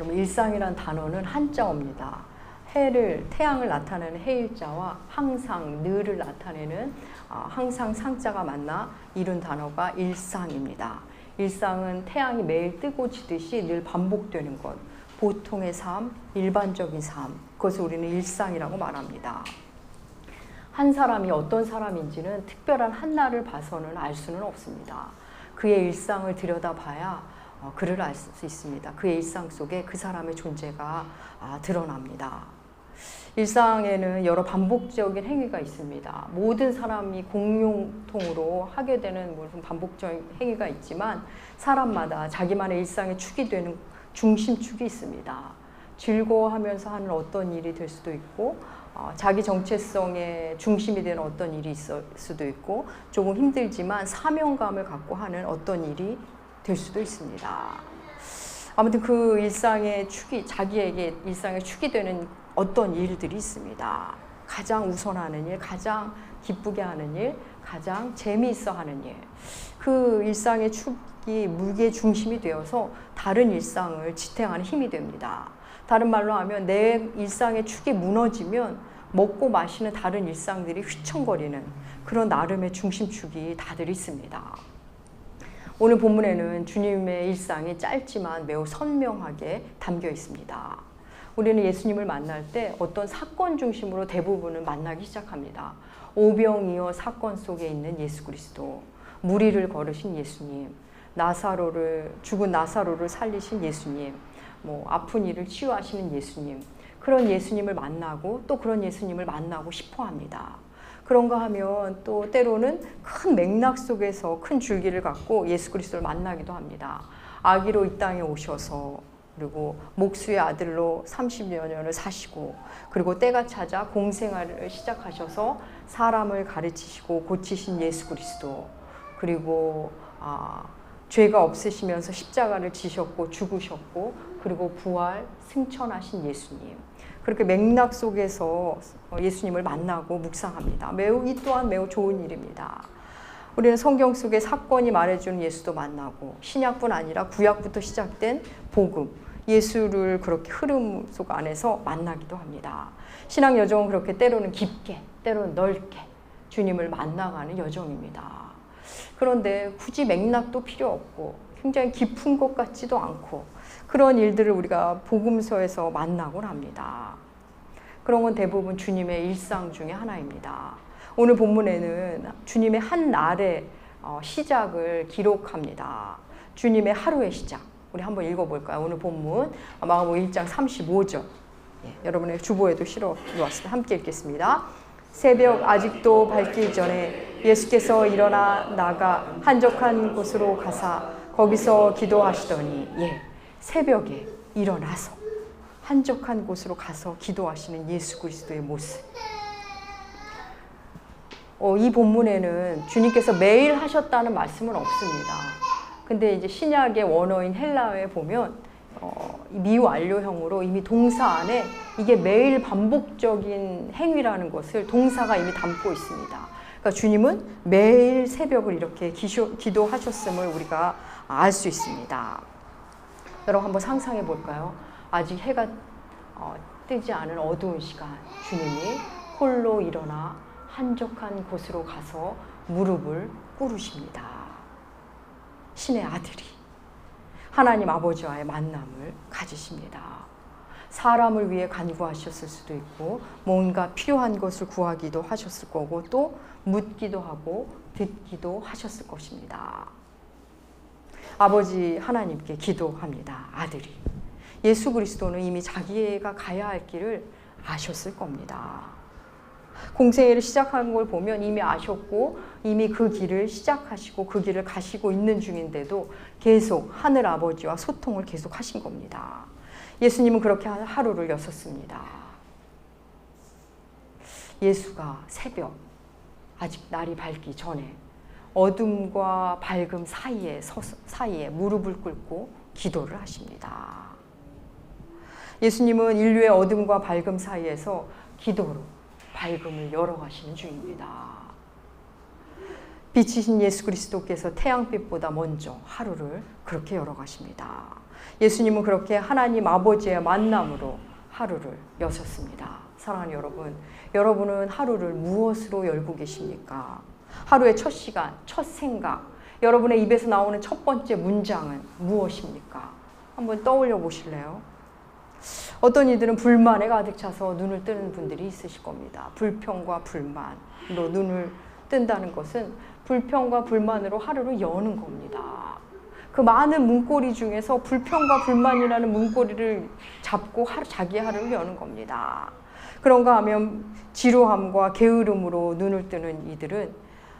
그러면 일상이란 단어는 한자어입니다. 태양을 나타내는 해일자와 항상, 늘을 나타내는 항상 상자가 만나 이룬 단어가 일상입니다. 일상은 태양이 매일 뜨고 지듯이 늘 반복되는 것, 보통의 삶, 일반적인 삶, 그것을 우리는 일상이라고 말합니다. 한 사람이 어떤 사람인지는 특별한 한 날을 봐서는 알 수는 없습니다. 그의 일상을 들여다봐야 그를 알 수 있습니다. 그의 일상 속에 그 사람의 존재가 드러납니다. 일상에는 여러 반복적인 행위가 있습니다. 모든 사람이 공용통으로 하게 되는 무슨 반복적인 행위가 있지만 사람마다 자기만의 일상의 축이 되는 중심축이 있습니다. 즐거워하면서 하는 어떤 일이 될 수도 있고 자기 정체성의 중심이 되는 어떤 일이 있을 수도 있고 조금 힘들지만 사명감을 갖고 하는 어떤 일이 될 수도 있습니다. 아무튼 그 일상의 축이 자기에게 일상의 축이 되는 어떤 일들이 있습니다. 가장 우선하는 일, 가장 기쁘게 하는 일, 가장 재미있어 하는 일. 그 일상의 축이 무게 중심이 되어서 다른 일상을 지탱하는 힘이 됩니다. 다른 말로 하면 내 일상의 축이 무너지면 먹고 마시는 다른 일상들이 휘청거리는 그런 나름의 중심축이 다들 있습니다. 오늘 본문에는 주님의 일상이 짧지만 매우 선명하게 담겨 있습니다. 우리는 예수님을 만날 때 어떤 사건 중심으로 대부분은 만나기 시작합니다. 오병이어 사건 속에 있는 예수 그리스도, 무리를 걸으신 예수님, 죽은 나사로를 살리신 예수님, 아픈 이를 치유하시는 예수님, 그런 예수님을 만나고 또 그런 예수님을 만나고 싶어 합니다. 그런가 하면 또 때로는 큰 맥락 속에서 큰 줄기를 갖고 예수 그리스도를 만나기도 합니다. 아기로 이 땅에 오셔서 그리고 목수의 아들로 30여 년을 사시고 그리고 때가 찾아 공생활을 시작하셔서 사람을 가르치시고 고치신 예수 그리스도, 그리고 죄가 없으시면서 십자가를 지셨고 죽으셨고 그리고 부활 승천하신 예수님, 그렇게 맥락 속에서 예수님을 만나고 묵상합니다. 이 또한 매우 좋은 일입니다. 우리는 성경 속에 사건이 말해주는 예수도 만나고 신약뿐 아니라 구약부터 시작된 복음, 예수를 그렇게 흐름 속 안에서 만나기도 합니다. 신앙 여정은 그렇게 때로는 깊게, 때로는 넓게 주님을 만나가는 여정입니다. 그런데 굳이 맥락도 필요 없고 굉장히 깊은 것 같지도 않고 그런 일들을 우리가 복음서에서 만나곤 합니다. 그런 건 대부분 주님의 일상 중에 하나입니다. 오늘 본문에는 주님의 한 날의 시작을 기록합니다. 주님의 하루의 시작. 우리 한번 읽어볼까요? 오늘 본문 마가복음 1장 35절. 여러분의 주보에도 실어놓았습니다. 함께 읽겠습니다. 새벽 아직도 밝기 전에 예수께서 일어나 나가 한적한 곳으로 가사 거기서 기도하시더니 새벽에 일어나서 한적한 곳으로 가서 기도하시는 예수 그리스도의 모습. 이 본문에는 주님께서 매일 하셨다는 말씀은 없습니다. 근데 이제 신약의 원어인 헬라어에 보면 미완료형으로 이미 동사 안에 이게 매일 반복적인 행위라는 것을 동사가 이미 담고 있습니다. 그러니까 주님은 매일 새벽을 이렇게 기도하셨음을 우리가 알 수 있습니다. 여러분 한번 상상해 볼까요? 아직 해가 뜨지 않은 어두운 시간, 주님이 홀로 일어나 한적한 곳으로 가서 무릎을 꿇으십니다. 신의 아들이 하나님 아버지와의 만남을 가지십니다. 사람을 위해 간구하셨을 수도 있고 뭔가 필요한 것을 구하기도 하셨을 거고 또 묻기도 하고 듣기도 하셨을 것입니다. 아버지 하나님께 기도합니다. 아들이. 예수 그리스도는 이미 자기가 가야 할 길을 아셨을 겁니다. 공생애를 시작한 걸 보면 이미 아셨고 이미 그 길을 시작하시고 그 길을 가시고 있는 중인데도 계속 하늘 아버지와 소통을 계속 하신 겁니다. 예수님은 그렇게 하루를 여섰습니다. 예수가 새벽 아직 날이 밝기 전에 어둠과 밝음 사이에 무릎을 꿇고 기도를 하십니다. 예수님은 인류의 어둠과 밝음 사이에서 기도로 밝음을 열어가시는 중입니다. 빛이신 예수 그리스도께서 태양빛보다 먼저 하루를 그렇게 열어가십니다. 예수님은 그렇게 하나님 아버지의 만남으로 하루를 여셨습니다. 사랑하는 여러분, 여러분은 하루를 무엇으로 열고 계십니까? 하루의 첫 시간, 첫 생각, 여러분의 입에서 나오는 첫 번째 문장은 무엇입니까? 한번 떠올려 보실래요? 어떤 이들은 불만에 가득 차서 눈을 뜨는 분들이 있으실 겁니다. 불평과 불만으로 눈을 뜬다는 것은 불평과 불만으로 하루를 여는 겁니다. 그 많은 문고리 중에서 불평과 불만이라는 문고리를 잡고 자기 하루를 여는 겁니다. 그런가 하면 지루함과 게으름으로 눈을 뜨는 이들은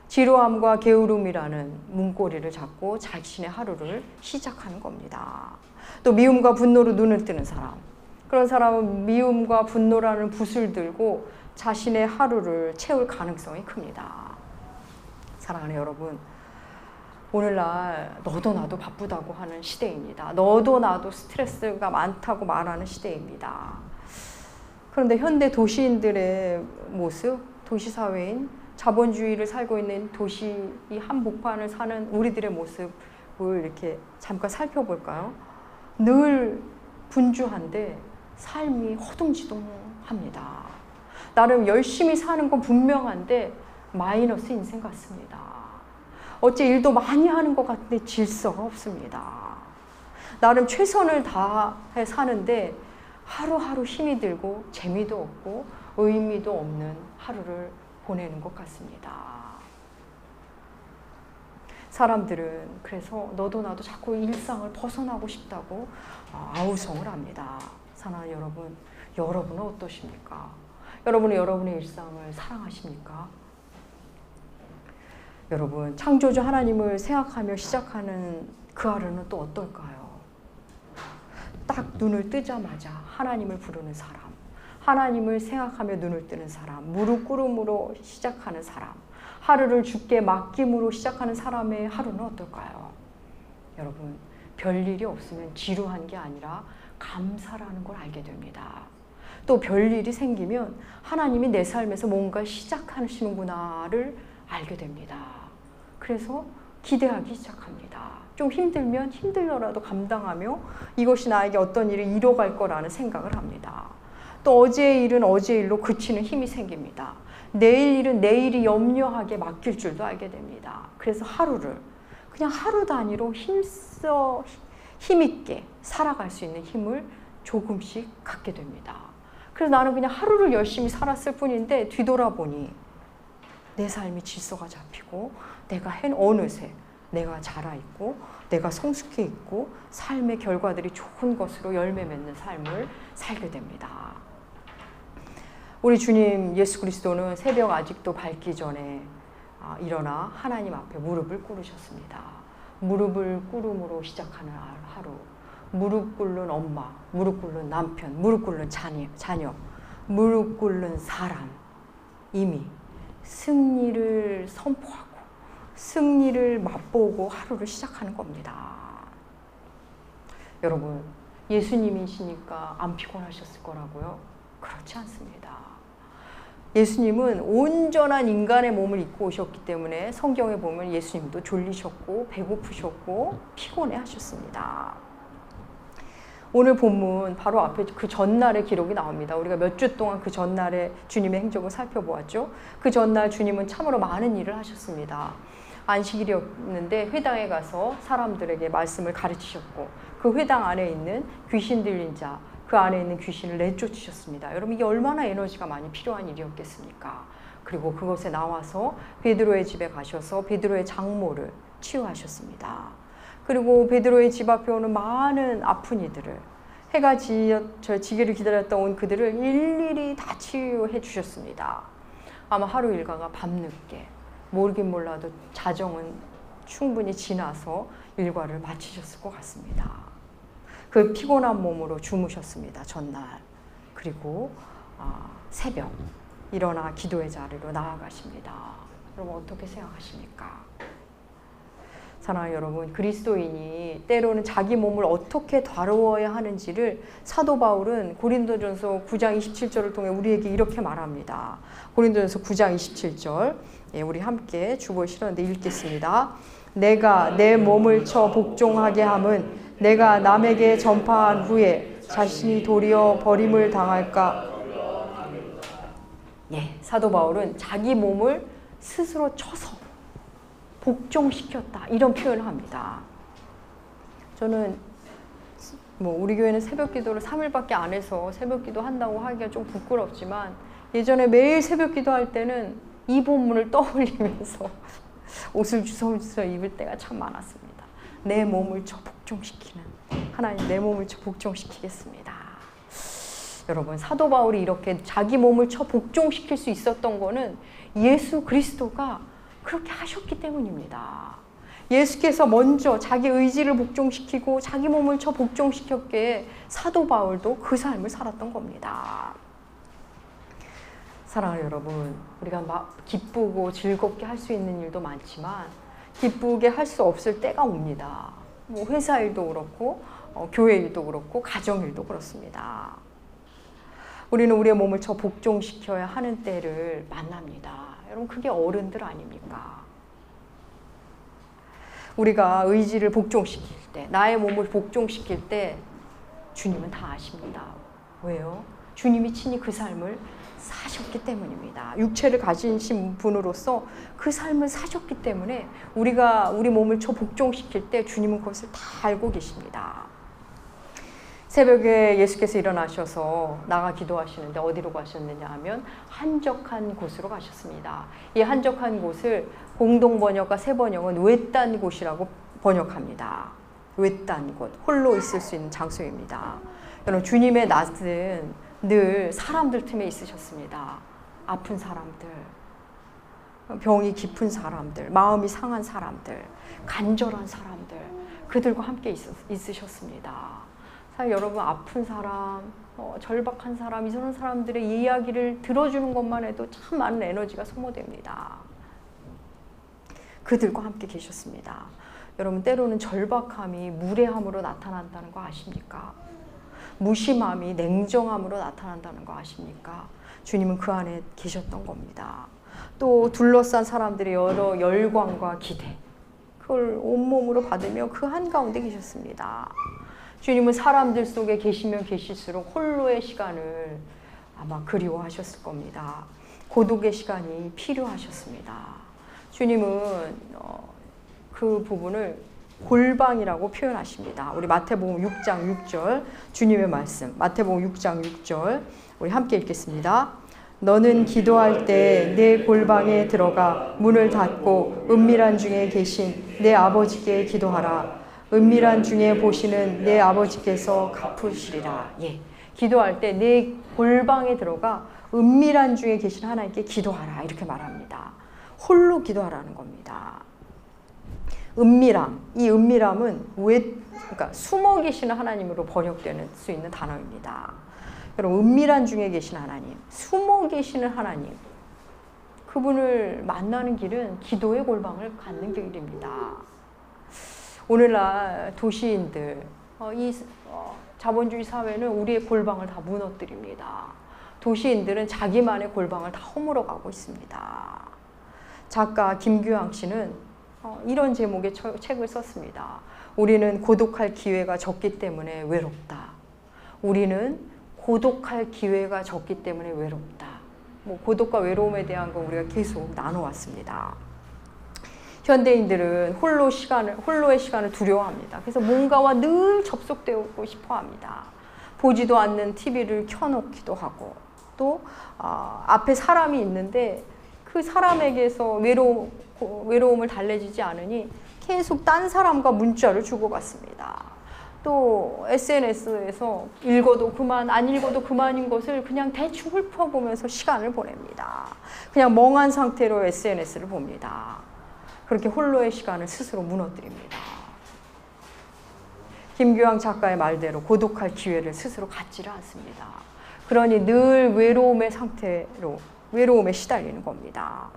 지루함과 게으름이라는 문고리를 잡고 자신의 하루를 시작하는 겁니다. 또 미움과 분노로 눈을 뜨는 사람, 그런 사람은 미움과 분노라는 붓을 들고 자신의 하루를 채울 가능성이 큽니다. 사랑하는 여러분, 오늘날 너도 나도 바쁘다고 하는 시대입니다. 너도 나도 스트레스가 많다고 말하는 시대입니다. 그런데 현대 도시인들의 모습, 도시사회인, 자본주의를 살고 있는 도시 이 한복판을 사는 우리들의 모습을 이렇게 잠깐 살펴볼까요? 늘 분주한데 삶이 허둥지둥합니다. 나름 열심히 사는 건 분명한데 마이너스 인생 같습니다. 어째 일도 많이 하는 것 같은데 질서가 없습니다. 나름 최선을 다해 사는데 하루하루 힘이 들고 재미도 없고 의미도 없는 하루를 보내는 것 같습니다. 사람들은 그래서 너도 나도 자꾸 일상을 벗어나고 싶다고 아우성을 합니다. 사랑하는 여러분, 여러분은 어떠십니까? 여러분은 여러분의 일상을 사랑하십니까? 여러분, 창조주 하나님을 생각하며 시작하는 그 하루는 또 어떨까요? 딱 눈을 뜨자마자 하나님을 부르는 사람, 하나님을 생각하며 눈을 뜨는 사람, 무릎 꿇음으로 시작하는 사람, 하루를 주께 맡김으로 시작하는 사람의 하루는 어떨까요? 여러분, 별일이 없으면 지루한 게 아니라 감사라는 걸 알게 됩니다. 또 별일이 생기면 하나님이 내 삶에서 뭔가 시작하시는구나를 알게 됩니다. 그래서 기대하기 시작합니다. 좀 힘들면 힘들더라도 감당하며 이것이 나에게 어떤 일을 이뤄갈 거라는 생각을 합니다. 또 어제의 일은 어제의 일로 그치는 힘이 생깁니다. 내일 일은 내일이 염려하게 맡길 줄도 알게 됩니다. 그래서 하루를 그냥 하루 단위로 힘있게 살아갈 수 있는 힘을 조금씩 갖게 됩니다. 그래서 나는 그냥 하루를 열심히 살았을 뿐인데 뒤돌아보니 내 삶이 질서가 잡히고 내가 어느새 내가 자라있고 내가 성숙해 있고 삶의 결과들이 좋은 것으로 열매 맺는 삶을 살게 됩니다. 우리 주님 예수 그리스도는 새벽 아직도 밝기 전에 일어나 하나님 앞에 무릎을 꿇으셨습니다. 무릎을 꿇음으로 시작하는 하루, 무릎 꿇는 엄마, 무릎 꿇는 남편, 무릎 꿇는 자녀, 무릎 꿇는 사람, 이미 승리를 선포하고 승리를 맛보고 하루를 시작하는 겁니다. 여러분, 예수님이시니까 안 피곤하셨을 거라고요? 그렇지 않습니다. 예수님은 온전한 인간의 몸을 입고 오셨기 때문에 성경에 보면 예수님도 졸리셨고 배고프셨고 피곤해 하셨습니다. 오늘 본문 바로 앞에 그 전날의 기록이 나옵니다. 우리가 몇 주 동안 그 전날의 주님의 행적을 살펴보았죠. 그 전날 주님은 참으로 많은 일을 하셨습니다. 안식일이었는데 회당에 가서 사람들에게 말씀을 가르치셨고 그 회당 안에 있는 귀신 들린 자, 그 안에 있는 귀신을 내쫓으셨습니다. 여러분, 이게 얼마나 에너지가 많이 필요한 일이었겠습니까? 그리고 그것에 나와서 베드로의 집에 가셔서 베드로의 장모를 치유하셨습니다. 그리고 베드로의 집 앞에 오는 많은 아픈 이들을, 해가 지기를 기다렸다 온 그들을 일일이 다 치유해 주셨습니다. 아마 하루 일과가 밤늦게, 모르긴 몰라도 자정은 충분히 지나서 일과를 마치셨을 것 같습니다. 그 피곤한 몸으로 주무셨습니다. 전날. 그리고 새벽 일어나 기도의 자리로 나아가십니다. 여러분, 어떻게 생각하십니까? 사랑하는 여러분, 그리스도인이 때로는 자기 몸을 어떻게 다루어야 하는지를 사도 바울은 고린도전서 9장 27절을 통해 우리에게 이렇게 말합니다. 고린도전서 9장 27절, 예, 우리 함께 주보에 실었는데 읽겠습니다. 내가 내 몸을 쳐 복종하게 함은 내가 남에게 전파한 후에 자신이 도리어 버림을 당할까? 예, 사도 바울은 자기 몸을 스스로 쳐서 복종시켰다, 이런 표현을 합니다. 저는 우리 교회는 새벽 기도를 3일밖에 안 해서 새벽 기도 한다고 하기가 좀 부끄럽지만, 예전에 매일 새벽 기도할 때는 이 본문을 떠올리면서 옷을 주섬주섬 입을 때가 참 많았습니다. 내 몸을 저 복종시키는 하나님, 내 몸을 저 복종시키겠습니다. 여러분, 사도 바울이 이렇게 자기 몸을 쳐 복종시킬 수 있었던 거는 예수 그리스도가 그렇게 하셨기 때문입니다. 예수께서 먼저 자기 의지를 복종시키고 자기 몸을 쳐 복종시켰기에 사도 바울도 그 삶을 살았던 겁니다. 사랑하는 여러분, 우리가 막 기쁘고 즐겁게 할 수 있는 일도 많지만 기쁘게 할 수 없을 때가 옵니다. 회사 일도 그렇고 교회 일도 그렇고 가정 일도 그렇습니다. 우리는 우리의 몸을 저 복종시켜야 하는 때를 만납니다. 여러분, 그게 어른들 아닙니까? 우리가 의지를 복종시킬 때, 나의 몸을 복종시킬 때 주님은 다 아십니다. 왜요? 주님이 친히 그 삶을 사셨기 때문입니다. 육체를 가지신 분으로서 그 삶을 사셨기 때문에 우리가 우리 몸을 저 복종시킬 때 주님은 그것을 다 알고 계십니다. 새벽에 예수께서 일어나셔서 나가 기도하시는데 어디로 가셨느냐 하면 한적한 곳으로 가셨습니다. 이 한적한 곳을 공동 번역과 새 번역은 외딴 곳이라고 번역합니다. 외딴 곳, 홀로 있을 수 있는 장소입니다. 여러분, 주님의 낮은 늘 사람들 틈에 있으셨습니다. 아픈 사람들, 병이 깊은 사람들, 마음이 상한 사람들, 간절한 사람들, 그들과 함께 있으셨습니다. 사실 여러분, 아픈 사람, 절박한 사람, 이런 사람들의 이야기를 들어주는 것만 해도 참 많은 에너지가 소모됩니다. 그들과 함께 계셨습니다. 여러분, 때로는 절박함이 무례함으로 나타난다는 거 아십니까? 무심함이 냉정함으로 나타난다는 거 아십니까? 주님은 그 안에 계셨던 겁니다. 또 둘러싼 사람들의 여러 열광과 기대, 그걸 온몸으로 받으며 그 한가운데 계셨습니다. 주님은 사람들 속에 계시면 계실수록 홀로의 시간을 아마 그리워하셨을 겁니다. 고독의 시간이 필요하셨습니다. 주님은 그 부분을 골방이라고 표현하십니다. 우리 마태복음 6장 6절 주님의 말씀, 마태복음 6장 6절 우리 함께 읽겠습니다. 너는 기도할 때 내 골방에 들어가 문을 닫고 은밀한 중에 계신 내 아버지께 기도하라. 은밀한 중에 보시는 내 아버지께서 갚으시리라. 예, 기도할 때 내 골방에 들어가 은밀한 중에 계신 하나님께 기도하라, 이렇게 말합니다. 홀로 기도하라는 겁니다. 은밀함, 이 은밀함은 그러니까 숨어 계시는 하나님으로 번역되는 수 있는 단어입니다. 여러분, 은밀한 중에 계신 하나님, 숨어 계시는 하나님, 그분을 만나는 길은 기도의 골방을 갖는 길입니다. 오늘날 도시인들, 이 자본주의 사회는 우리의 골방을 다 무너뜨립니다. 도시인들은 자기만의 골방을 다 허물어 가고 있습니다. 작가 김규양 씨는 이런 제목의 책을 썼습니다. 우리는 고독할 기회가 적기 때문에 외롭다. 우리는 고독할 기회가 적기 때문에 외롭다. 고독과 외로움에 대한 거 우리가 계속 나눠왔습니다. 현대인들은 홀로의 시간을 두려워합니다. 그래서 뭔가와 늘 접속되고 싶어 합니다. 보지도 않는 TV를 켜놓기도 하고, 또 앞에 사람이 있는데 그 사람에게서 외로움을 달래지지 않으니 계속 딴 사람과 문자를 주고받습니다. 또 SNS에서 읽어도 그만, 안 읽어도 그만인 것을 그냥 대충 훑어보면서 시간을 보냅니다. 그냥 멍한 상태로 SNS를 봅니다. 그렇게 홀로의 시간을 스스로 무너뜨립니다. 김규양 작가의 말대로 고독할 기회를 스스로 갖지를 않습니다. 그러니 늘 외로움의 상태로 외로움에 시달리는 겁니다.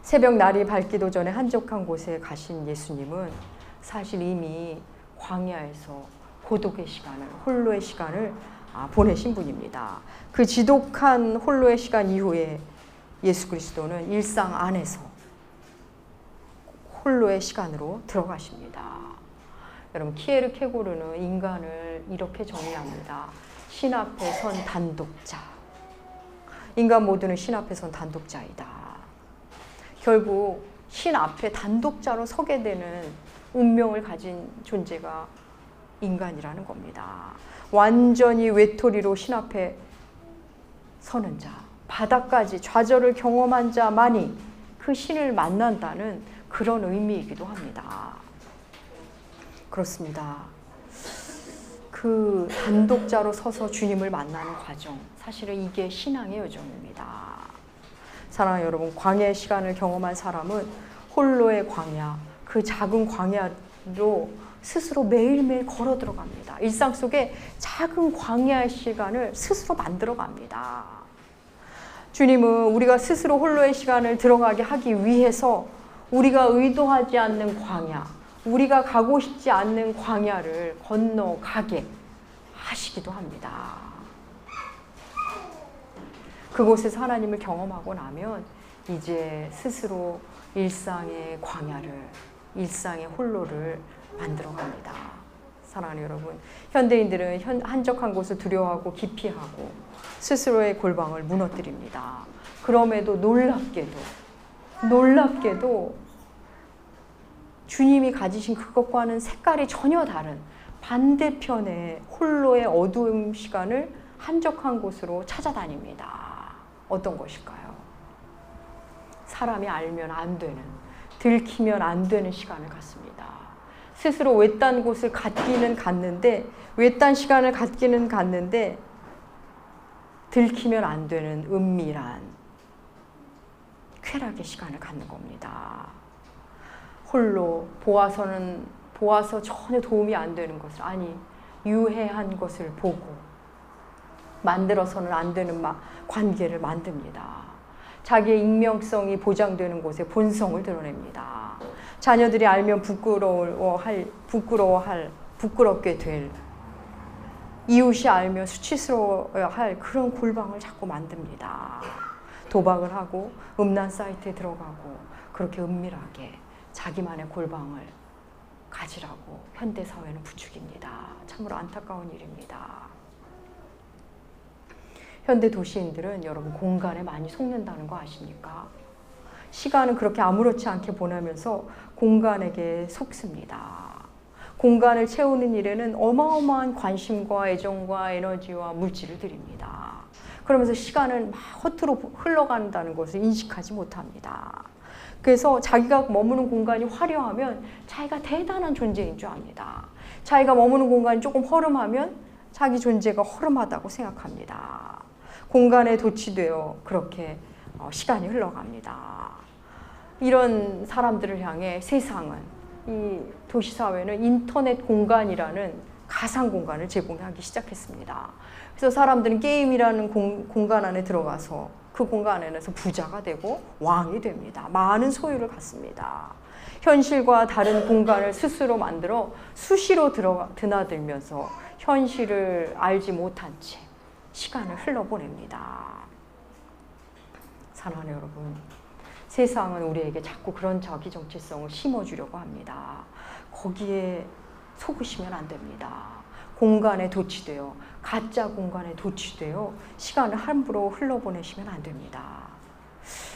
새벽 날이 밝기도 전에 한적한 곳에 가신 예수님은 사실 이미 광야에서 고독의 시간을, 홀로의 시간을 보내신 분입니다. 그 지독한 홀로의 시간 이후에 예수 그리스도는 일상 안에서 홀로의 시간으로 들어가십니다. 여러분, 키에르 케고르는 인간을 이렇게 정의합니다. 신 앞에 선 단독자. 인간 모두는 신 앞에 선 단독자이다. 결국 신 앞에 단독자로 서게 되는 운명을 가진 존재가 인간이라는 겁니다. 완전히 외톨이로 신 앞에 서는 자, 바닥까지 좌절을 경험한 자만이 그 신을 만난다는 그런 의미이기도 합니다. 그렇습니다. 그 단독자로 서서 주님을 만나는 과정, 사실은 이게 신앙의 여정입니다. 사랑하는 여러분, 광야의 시간을 경험한 사람은 홀로의 광야, 그 작은 광야로 스스로 매일매일 걸어 들어갑니다. 일상 속에 작은 광야의 시간을 스스로 만들어 갑니다. 주님은 우리가 스스로 홀로의 시간을 들어가게 하기 위해서 우리가 의도하지 않는 광야, 우리가 가고 싶지 않는 광야를 건너가게 하시기도 합니다. 그곳에서 하나님을 경험하고 나면 이제 스스로 일상의 광야를, 일상의 홀로를 만들어갑니다. 사랑하는 여러분, 현대인들은 한적한 곳을 두려워하고 기피하고 스스로의 골방을 무너뜨립니다. 그럼에도 놀랍게도 주님이 가지신 그것과는 색깔이 전혀 다른 반대편의 홀로의 어두운 시간을 한적한 곳으로 찾아다닙니다. 어떤 것일까요? 사람이 알면 안 되는, 들키면 안 되는 시간을 갖습니다. 스스로 외딴 곳을 갖기는 갖는데, 외딴 시간을 갖기는 갖는데 들키면 안 되는 은밀한 쾌락의 시간을 갖는 겁니다. 홀로 보아서 전혀 도움이 안 되는 것을, 아니 유해한 것을 보고 만들어서는 안 되는 관계를 만듭니다. 자기의 익명성이 보장되는 곳에 본성을 드러냅니다. 자녀들이 알면 부끄럽게 될, 이웃이 알면 수치스러워야 할 그런 골방을 자꾸 만듭니다. 도박을 하고 음란 사이트에 들어가고 그렇게 은밀하게 자기만의 골방을 가지라고 현대사회는 부추깁니다. 참으로 안타까운 일입니다. 현대 도시인들은 여러분 공간에 많이 속는다는 거 아십니까? 시간은 그렇게 아무렇지 않게 보내면서 공간에게 속습니다. 공간을 채우는 일에는 어마어마한 관심과 애정과 에너지와 물질을 들입니다. 그러면서 시간은 막 허투루 흘러간다는 것을 인식하지 못합니다. 그래서 자기가 머무는 공간이 화려하면 자기가 대단한 존재인 줄 압니다. 자기가 머무는 공간이 조금 허름하면 자기 존재가 허름하다고 생각합니다. 공간에 도취되어 그렇게 시간이 흘러갑니다. 이런 사람들을 향해 세상은, 이 도시사회는 인터넷 공간이라는 가상 공간을 제공하기 시작했습니다. 그래서 사람들은 게임이라는 공간 안에 들어가서 그 공간 안에서 부자가 되고 왕이 됩니다. 많은 소유를 갖습니다. 현실과 다른 공간을 스스로 만들어 수시로 드나들면서 현실을 알지 못한 채 시간을 흘러보냅니다. 사랑하는 여러분, 세상은 우리에게 자꾸 그런 자기 정체성을 심어주려고 합니다. 거기에 속으시면 안 됩니다. 공간에 도취되어, 가짜 공간에 도취되어 시간을 함부로 흘러보내시면 안 됩니다.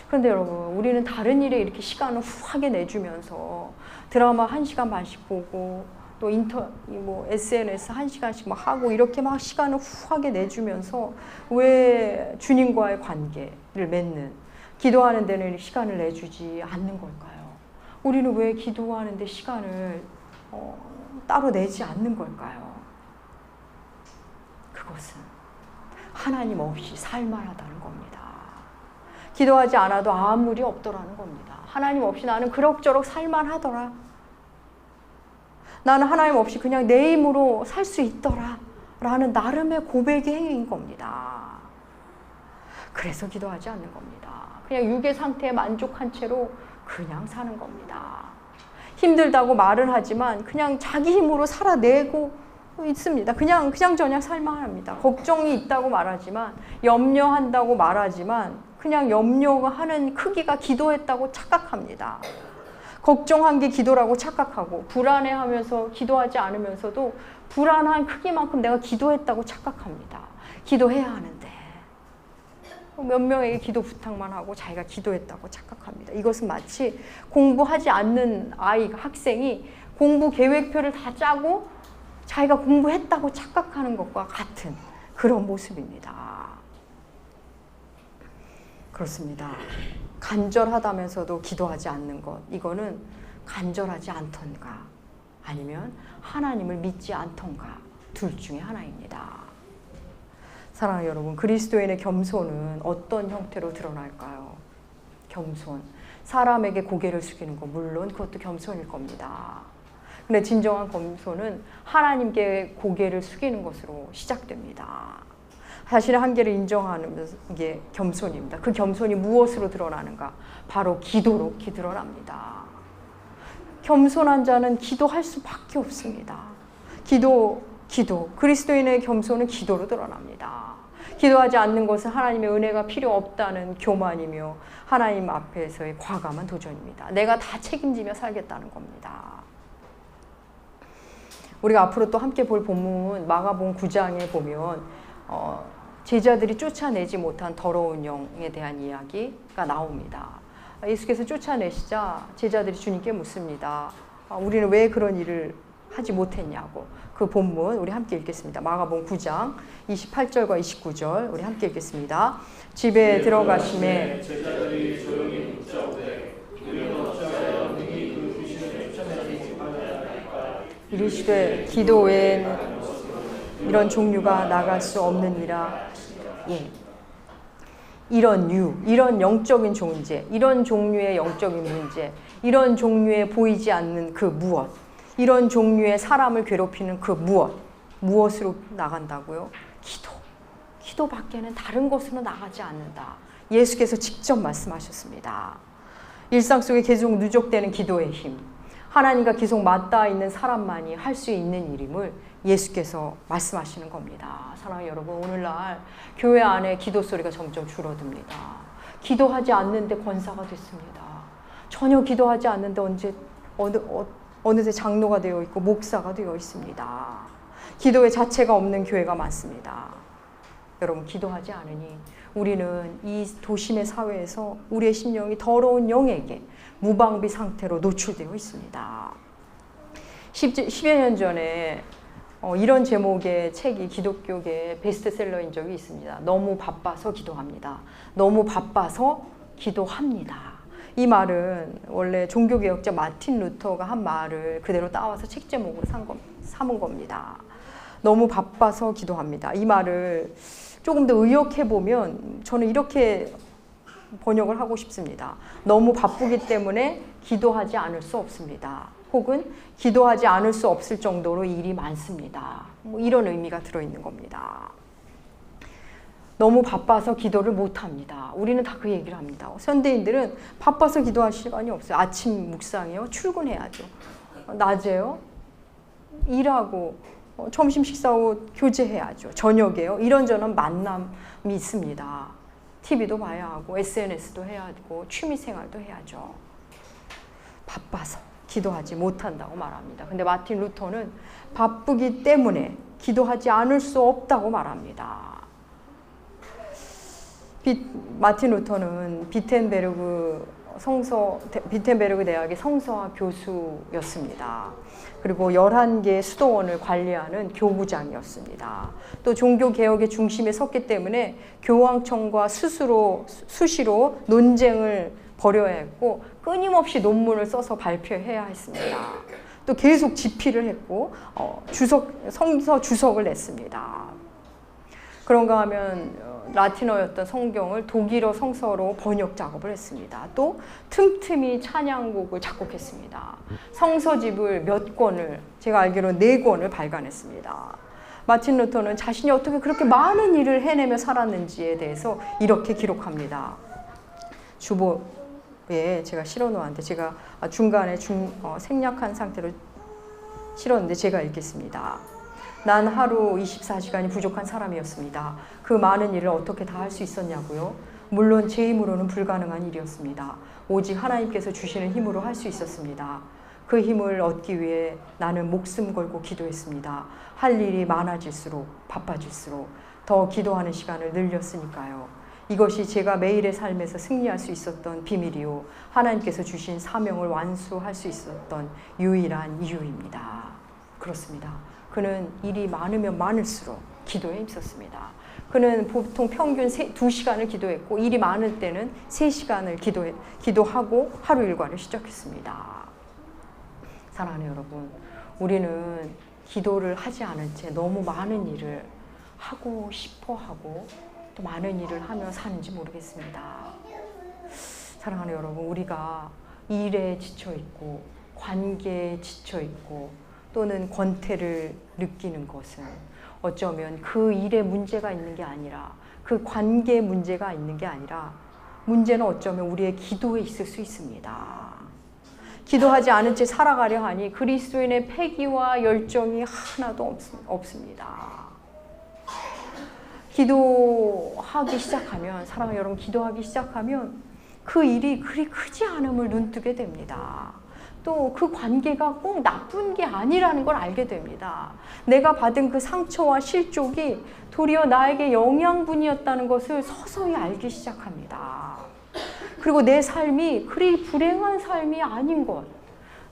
그런데 여러분, 우리는 다른 일에 이렇게 시간을 후하게 내주면서 드라마 1시간 반씩 보고 또 SNS 1시간씩 막 하고 이렇게 막 시간을 후하게 내주면서 왜 주님과의 관계를 맺는, 기도하는 데는 시간을 내주지 않는 걸까요? 우리는 왜 기도하는 데 시간을 따로 내지 않는 걸까요? 그것은 하나님 없이 살만하다는 겁니다. 기도하지 않아도 아무 일이 없더라는 겁니다. 하나님 없이 나는 그럭저럭 살만하더라. 나는 하나님 없이 그냥 내 힘으로 살 수 있더라 라는 나름의 고백의 행위인 겁니다. 그래서 기도하지 않는 겁니다. 그냥 육의 상태에 만족한 채로 그냥 사는 겁니다. 힘들다고 말은 하지만 그냥 자기 힘으로 살아내고 있습니다. 그냥 저냥 살만 합니다. 걱정이 있다고 말하지만, 염려한다고 말하지만 그냥 염려하는 크기가 기도했다고 착각합니다. 걱정한 게 기도라고 착각하고 불안해하면서 기도하지 않으면서도 불안한 크기만큼 내가 기도했다고 착각합니다. 기도해야 하는데 몇 명에게 기도 부탁만 하고 자기가 기도했다고 착각합니다. 이것은 마치 공부하지 않는 학생이 공부 계획표를 다 짜고 자기가 공부했다고 착각하는 것과 같은 그런 모습입니다. 그렇습니다. 간절하다면서도 기도하지 않는 것, 이거는 간절하지 않던가 아니면 하나님을 믿지 않던가 둘 중에 하나입니다. 사랑하는 여러분, 그리스도인의 겸손은 어떤 형태로 드러날까요? 겸손, 사람에게 고개를 숙이는 것, 물론 그것도 겸손일 겁니다. 근데 진정한 겸손은 하나님께 고개를 숙이는 것으로 시작됩니다. 자신의 한계를 인정하는 게 겸손입니다. 그 겸손이 무엇으로 드러나는가? 바로 기도로 드러납니다. 겸손한 자는 기도할 수밖에 없습니다. 기도. 그리스도인의 겸손은 기도로 드러납니다. 기도하지 않는 것은 하나님의 은혜가 필요 없다는 교만이며 하나님 앞에서의 과감한 도전입니다. 내가 다 책임지며 살겠다는 겁니다. 우리가 앞으로 또 함께 볼 본문 마가복음 9장에 보면 제자들이 쫓아내지 못한 더러운 영에 대한 이야기가 나옵니다. 예수께서 쫓아내시자 제자들이 주님께 묻습니다. 우리는 왜 그런 일을 하지 못했냐고. 그 본문 우리 함께 읽겠습니다. 마가복음 9장 28절과 29절 우리 함께 읽겠습니다. 집에 들어가심에 제자들이 조용히 묻자오되 우리는 어찌하여 능히 그 귀신을 쫓아내지 못하였나이까. 이르시되 기도 외에는 이런 종류가 나갈 수 없느니라. 예. 이런 영적인 존재, 이런 종류의 영적인 문제, 이런 종류의 보이지 않는 그 무엇, 이런 종류의 사람을 괴롭히는 그 무엇으로 나간다고요? 기도밖에는 다른 것으로 나가지 않는다. 예수께서 직접 말씀하셨습니다. 일상 속에 계속 누적되는 기도의 힘, 하나님과 계속 맞닿아 있는 사람만이 할 수 있는 일임을 예수께서 말씀하시는 겁니다. 사랑하는 여러분, 오늘날 교회 안에 기도 소리가 점점 줄어듭니다. 기도하지 않는데 권사가 됐습니다. 전혀 기도하지 않는데 어느새 장로가 되어 있고 목사가 되어 있습니다. 기도의 자체가 없는 교회가 많습니다. 여러분, 기도하지 않으니 우리는 이 도심의 사회에서 우리의 심령이 더러운 영에게 무방비 상태로 노출되어 있습니다. 10여 년 전에 이런 제목의 책이 기독교계 베스트셀러인 적이 있습니다. 너무 바빠서 기도합니다. 너무 바빠서 기도합니다. 이 말은 원래 종교개혁자 마틴 루터가 한 말을 그대로 따와서 책 제목으로 삼은 겁니다. 너무 바빠서 기도합니다. 이 말을 조금 더 의역해보면 저는 이렇게 번역을 하고 싶습니다. 너무 바쁘기 때문에 기도하지 않을 수 없습니다. 혹은 기도하지 않을 수 없을 정도로 일이 많습니다. 이런 의미가 들어있는 겁니다. 너무 바빠서 기도를 못합니다. 우리는 다 그 얘기를 합니다. 현대인들은 바빠서 기도할 시간이 없어요. 아침 묵상이요, 출근해야죠. 낮에요, 일하고 점심 식사 후 교제해야죠. 저녁에요, 이런저런 만남이 있습니다. TV도 봐야 하고 SNS도 해야 하고 취미생활도 해야죠. 바빠서 기도하지 못한다고 말합니다. 근데 마틴 루터는 바쁘기 때문에 기도하지 않을 수 없다고 말합니다. 마틴 루터는 비텐베르그 대학의 성서학 교수였습니다. 그리고 11개의 수도원을 관리하는 교부장이었습니다. 또 종교개혁의 중심에 섰기 때문에 교황청과 수시로 논쟁을 벌여야 했고 끊임없이 논문을 써서 발표해야 했습니다. 또 계속 집필을 했고 성서 주석을 냈습니다. 그런가 하면 라틴어였던 성경을 독일어 성서로 번역 작업을 했습니다. 또 틈틈이 찬양곡을 작곡했습니다. 성서집을 몇 권을, 제가 알기로 4권을 발간했습니다. 마틴 루터는 자신이 어떻게 그렇게 많은 일을 해내며 살았는지에 대해서 이렇게 기록합니다. 주보에 제가 실어놓았는데 제가 중간에 생략한 상태로 실었는데 제가 읽겠습니다. 난 하루 24시간이 부족한 사람이었습니다. 그 많은 일을 어떻게 다 할 수 있었냐고요? 물론 제 힘으로는 불가능한 일이었습니다. 오직 하나님께서 주시는 힘으로 할 수 있었습니다. 그 힘을 얻기 위해 나는 목숨 걸고 기도했습니다. 할 일이 많아질수록 바빠질수록 더 기도하는 시간을 늘렸으니까요. 이것이 제가 매일의 삶에서 승리할 수 있었던 비밀이요, 하나님께서 주신 사명을 완수할 수 있었던 유일한 이유입니다. 그렇습니다. 그는 일이 많으면 많을수록 기도에 힘썼습니다. 그는 보통 평균 2시간을 기도했고, 일이 많을 때는 3시간을 기도하고 하루 일과를 시작했습니다. 사랑하는 여러분, 우리는 기도를 하지 않은 채 너무 많은 일을 하고 싶어 하고 또 많은 일을 하며 사는지 모르겠습니다. 사랑하는 여러분, 우리가 일에 지쳐있고 관계에 지쳐있고 또는 권태를 느끼는 것은 어쩌면 그 일에 문제가 있는 게 아니라, 그 관계에 문제가 있는 게 아니라, 문제는 어쩌면 우리의 기도에 있을 수 있습니다. 기도하지 않은 채 살아가려 하니 그리스도인의 패기와 열정이 하나도 없습니다. 기도하기 시작하면, 사랑하는 여러분, 기도하기 시작하면 그 일이 그리 크지 않음을 눈뜨게 됩니다. 또 그 관계가 꼭 나쁜 게 아니라는 걸 알게 됩니다. 내가 받은 그 상처와 실족이 도리어 나에게 영양분이었다는 것을 서서히 알기 시작합니다. 그리고 내 삶이 그리 불행한 삶이 아닌 것,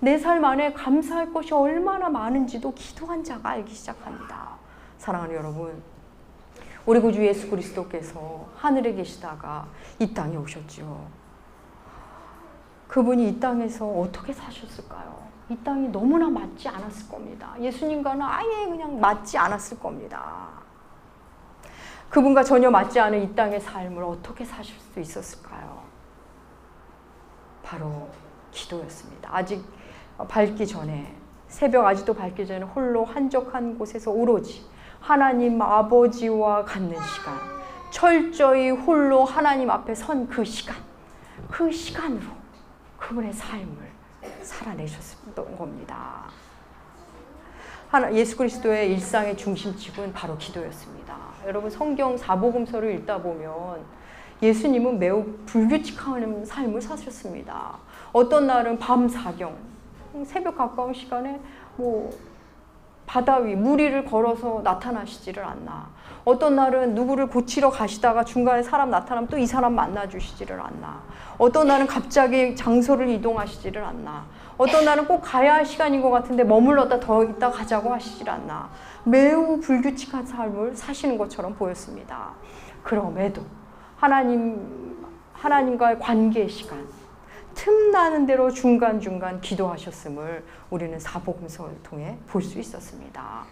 내 삶 안에 감사할 것이 얼마나 많은지도 기도한 자가 알기 시작합니다. 사랑하는 여러분, 우리 구주 예수 그리스도께서 하늘에 계시다가 이 땅에 오셨죠. 그분이 이 땅에서 어떻게 사셨을까요? 이 땅이 너무나 맞지 않았을 겁니다. 예수님과는 아예 그냥 맞지 않았을 겁니다. 그분과 전혀 맞지 않은 이 땅의 삶을 어떻게 사실 수 있었을까요? 바로 기도였습니다. 아직 밝기 전에, 새벽 아직도 밝기 전에 홀로 한적한 곳에서 오로지 하나님 아버지와 갖는 시간, 철저히 홀로 하나님 앞에 선 그 시간, 그 시간으로 그분의 삶을 살아내셨던 겁니다. 예수 그리스도의 일상의 중심축은 바로 기도였습니다. 여러분, 성경 사복음서를 읽다 보면 예수님은 매우 불규칙한 삶을 사셨습니다. 어떤 날은 밤 사경, 새벽 가까운 시간에 바다 위, 물 위를 걸어서 나타나시지를 않나. 어떤 날은 누구를 고치러 가시다가 중간에 사람 나타나면 또 이 사람 만나주시지를 않나. 어떤 날은 갑자기 장소를 이동하시지를 않나. 어떤 날은 꼭 가야 할 시간인 것 같은데 머물렀다 더 있다 가자고 하시질 않나. 매우 불규칙한 삶을 사시는 것처럼 보였습니다. 그럼에도 하나님과의 관계의 시간, 틈나는 대로 중간중간 기도하셨음을 우리는 사복음서를 통해 볼 수 있었습니다.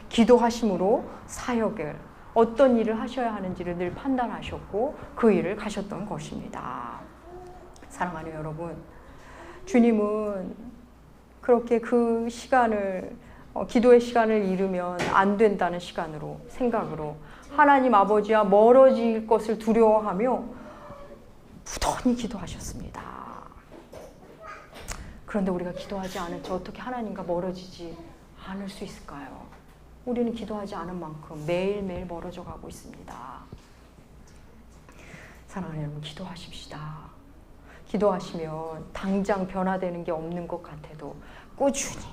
기도하심으로 사역을, 어떤 일을 하셔야 하는지를 늘 판단하셨고 그 일을 가셨던 것입니다. 사랑하는 여러분, 주님은 그렇게 그 시간을, 기도의 시간을 잃으면 안 된다는 생각으로 하나님 아버지와 멀어질 것을 두려워하며 부단히 기도하셨습니다. 그런데 우리가 기도하지 않은 채 어떻게 하나님과 멀어지지 않을 수 있을까요? 우리는 기도하지 않은 만큼 매일매일 멀어져 가고 있습니다. 사랑하는 여러분, 기도하십시다. 기도하시면 당장 변화되는 게 없는 것 같아도 꾸준히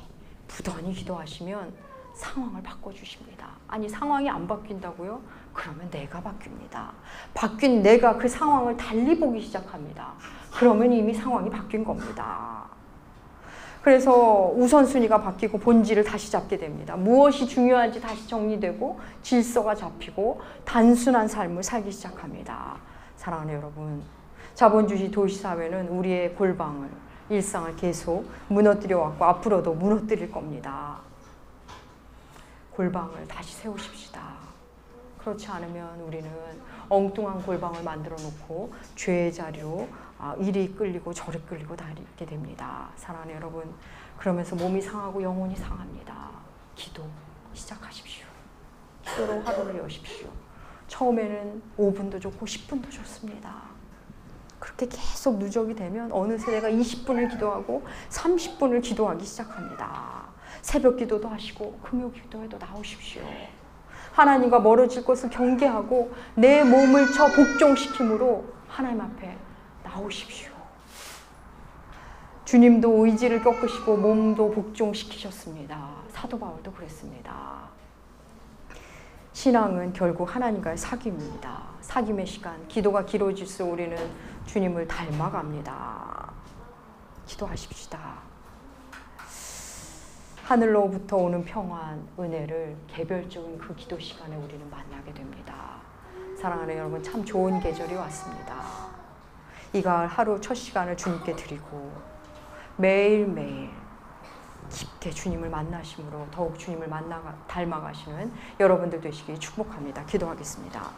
부단히 기도하시면 상황을 바꿔주십니다. 아니, 상황이 안 바뀐다고요? 그러면 내가 바뀝니다. 바뀐 내가 그 상황을 달리 보기 시작합니다. 그러면 이미 상황이 바뀐 겁니다. 그래서 우선순위가 바뀌고 본질을 다시 잡게 됩니다. 무엇이 중요한지 다시 정리되고 질서가 잡히고 단순한 삶을 살기 시작합니다. 사랑하는 여러분, 자본주의 도시사회는 우리의 골방을, 일상을 계속 무너뜨려 왔고 앞으로도 무너뜨릴 겁니다. 골방을 다시 세우십시다. 그렇지 않으면 우리는 엉뚱한 골방을 만들어 놓고 죄의 자리로 이리 끌리고 저리 끌리고 다니게 됩니다. 사랑하는 여러분, 그러면서 몸이 상하고 영혼이 상합니다. 기도 시작하십시오. 기도로 하루를 여십시오. 처음에는 5분도 좋고 10분도 좋습니다. 그렇게 계속 누적이 되면 어느새 내가 20분을 기도하고 30분을 기도하기 시작합니다. 새벽 기도도 하시고 금요 기도에도 나오십시오. 하나님과 멀어질 것을 경계하고 내 몸을 복종시킴으로 하나님 앞에 나오십시오. 주님도 의지를 꺾으시고 몸도 복종시키셨습니다. 사도 바울도 그랬습니다. 신앙은 결국 하나님과의 사귐입니다. 사귐의 시간, 기도가 길어질수록 우리는 주님을 닮아갑니다. 기도하십시다. 하늘로부터 오는 평안, 은혜를 개별적인 그 기도 시간에 우리는 만나게 됩니다. 사랑하는 여러분, 참 좋은 계절이 왔습니다. 이 가을 하루 첫 시간을 주님께 드리고 매일매일 깊게 주님을 만나심으로 더욱 주님을 닮아가시는 여러분들 되시길 축복합니다. 기도하겠습니다.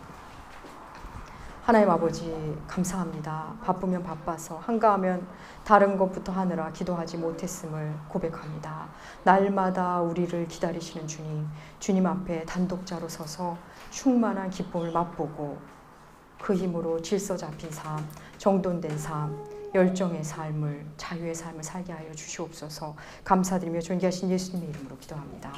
하나님 아버지 감사합니다. 바쁘면 바빠서 한가하면 다른 것부터 하느라 기도하지 못했음을 고백합니다. 날마다 우리를 기다리시는 주님, 주님 앞에 단독자로 서서 충만한 기쁨을 맛보고 그 힘으로 질서 잡힌 삶, 정돈된 삶, 열정의 삶을, 자유의 삶을 살게 하여 주시옵소서. 감사드리며 존귀하신 예수님의 이름으로 기도합니다.